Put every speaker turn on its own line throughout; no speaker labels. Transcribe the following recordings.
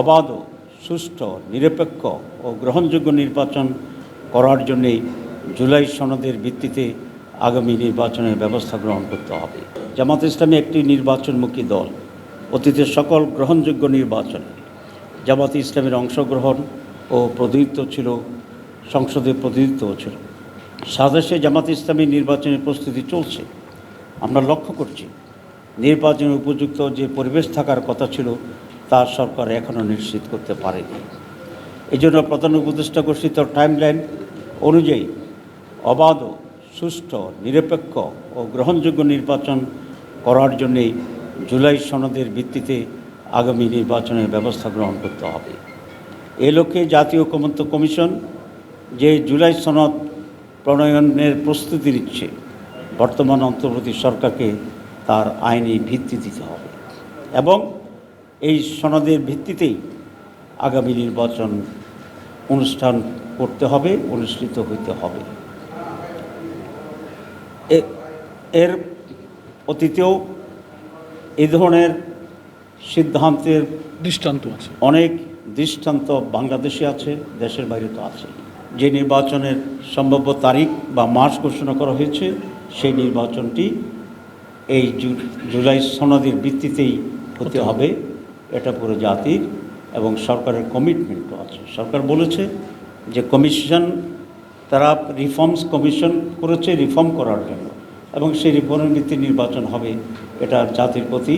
অবাধ, সুষ্ঠু, নিরপেক্ষ ও গ্রহণযোগ্য নির্বাচন করার জন্যেই জুলাই সনদের ভিত্তিতে আগামী নির্বাচনের ব্যবস্থা গ্রহণ করতে হবে। জামাত ইসলামী একটি নির্বাচনমুখী দল। অতীতের সকল গ্রহণযোগ্য নির্বাচনে জামাত ইসলামের অংশগ্রহণ ও প্রতিনিধিত্ব ছিল, সংসদে প্রতিনিধিত্ব ছিল। সাদেশে জামাত ইসলামী নির্বাচনের প্রস্তুতি চলছে। আমরা লক্ষ্য করছি নির্বাচনের উপযুক্ত যে পরিবেশ থাকার কথা ছিল তা সরকার এখনও নিশ্চিত করতে পারেনি। এই জন্য প্রধান উপদেষ্টা ঘোষিত টাইমলাইন অনুযায়ী অবাধ, সুষ্ঠু, নিরপেক্ষ ও গ্রহণযোগ্য নির্বাচন করার জন্যেই জুলাই সনদের ভিত্তিতে আগামী নির্বাচনের ব্যবস্থা গ্রহণ করতে হবে। এ লক্ষ্যে জাতীয় ঐকমত্য কমিশন যে জুলাই সনদ প্রণয়নের প্রস্তুতি নিচ্ছে, বর্তমান অন্তর্বর্তী সরকারকে তার আইনি ভিত্তি দিতে হবে এবং এই সনদের ভিত্তিতেই আগামী নির্বাচন অনুষ্ঠান করতে হবে, অনুষ্ঠিত হইতে হবে। এর অতীতেও এই ধরনের সিদ্ধান্তের
দৃষ্টান্ত আছে,
অনেক দৃষ্টান্ত বাংলাদেশে আছে, দেশের বাইরে তো আছে। যে নির্বাচনের সম্ভাব্য তারিখ বা মাস ঘোষণা করা হয়েছে সেই নির্বাচনটি এই জুলাই সনদের ভিত্তিতেই হতে হবে। এটা পুরো জাতির এবং সরকারের কমিটমেন্টও আছে। সরকার বলেছে যে কমিশন, তারা রিফর্মস কমিশন করেছে রিফর্ম করার জন্য, এবং সেই রিফর্মের ভিত্তিতে নির্বাচন হবে। এটা জাতির প্রতি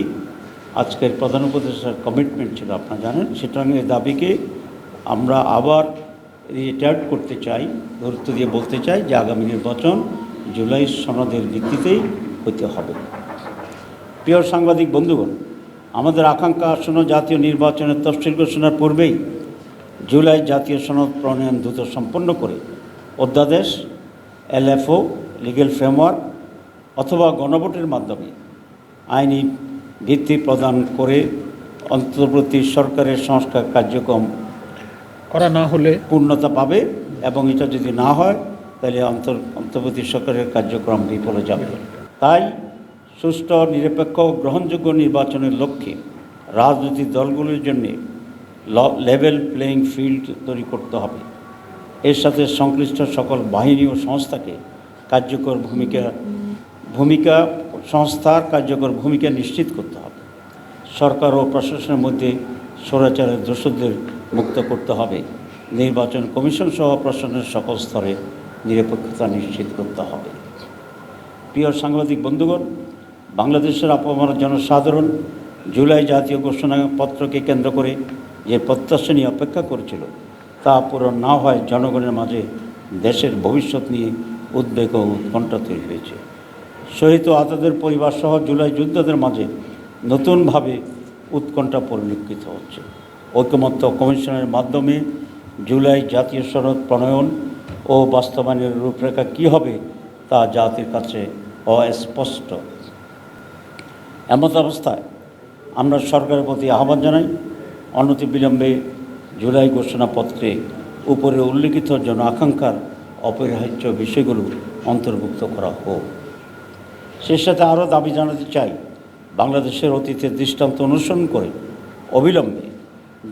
আজকের প্রধান উপদেষ্টার কমিটমেন্ট ছিল, আপনারা জানেন। সুতরাং এই দাবিকে আমরা আবার রিটার্ট করতে চাই, গুরুত্ব দিয়ে বলতে চাই যে আগামী নির্বাচন জুলাই সনদের ভিত্তিতেই হতে হবে। প্রিয় সাংবাদিক বন্ধুগণ, আমাদের আকাঙ্ক্ষা আসন্ন জাতীয় নির্বাচনের তফসিল ঘোষণার পূর্বেই জুলাই জাতীয় সনদ প্রণয়ন দ্রুত সম্পন্ন করে অধ্যাদেশ, এলএফও, লিগ্যাল ফ্রেমওয়ার্ক অথবা গণভোটের মাধ্যমে আইনি ভিত্তি প্রদান করে অন্তর্বর্তী সরকারের সংস্কার কার্যক্রম
করা না হলে
পূর্ণতা পাবে, এবং এটা যদি না হয় তাহলে অন্তর্বর্তী সরকারের কার্যক্রম বিফলে যাবে। তাই সুষ্ঠু, নিরপেক্ষ, গ্রহণযোগ্য নির্বাচনের লক্ষ্যে রাজনৈতিক দলগুলির জন্যে লেভেল প্লেয়িং ফিল্ড তৈরি করতে হবে। এর সাথে সংশ্লিষ্ট সকল বাহিনী ও সংস্থাকে সংস্থার কার্যকর ভূমিকা নিশ্চিত করতে হবে। সরকার ও প্রশাসনের মধ্যে স্বৈরাচারের দোষদের মুক্ত করতে হবে। নির্বাচন কমিশন সহ প্রশাসনের সকল স্তরে নিরপেক্ষতা নিশ্চিত করতে হবে। প্রিয় সাংবাদিক বন্ধুগণ, বাংলাদেশের আপামর জনসাধারণ জুলাই জাতীয় ঘোষণাপত্রকে কেন্দ্র করে যে প্রত্যাশা নিয়ে অপেক্ষা করেছিল তা পূরণ না হয় জনগণের মাঝে দেশের ভবিষ্যৎ নিয়ে উদ্বেগ ও উৎকণ্ঠা তৈরি হয়েছে। শহীদ ও আহতদের পরিবার সহ জুলাই যোদ্ধাদের মাঝে নতুনভাবে উৎকণ্ঠা পরিলক্ষিত হচ্ছে। ঐকমত্য কমিশনের মাধ্যমে জুলাই জাতীয় সনদ প্রণয়ন ও বাস্তবায়নের রূপরেখা কী হবে তা জাতির কাছে অস্পষ্ট। এমত অবস্থায় আমরা সরকারের প্রতি আহ্বান জানাই, অনতিবিলম্বে জুলাই ঘোষণাপত্রে উপরে উল্লিখিত জন আকাঙ্ক্ষার অপরিহার্য বিষয়গুলো অন্তর্ভুক্ত করা হোক। সে সাথে আরও দাবি জানাতে চাই, বাংলাদেশের অতীতের দৃষ্টান্ত অনুসরণ করে অবিলম্বে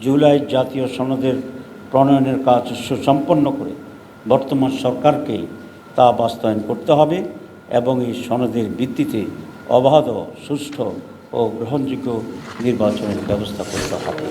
জুলাই জাতীয় সনদের প্রণয়নের কাজ সুসম্পন্ন করে বর্তমান সরকারকে তা বাস্তবায়ন করতে হবে এবং এই সনদের ভিত্তিতে অবাধ, সুষ্ঠু ও গ্রহণযোগ্য নির্বাচনের ব্যবস্থা করতে হবে।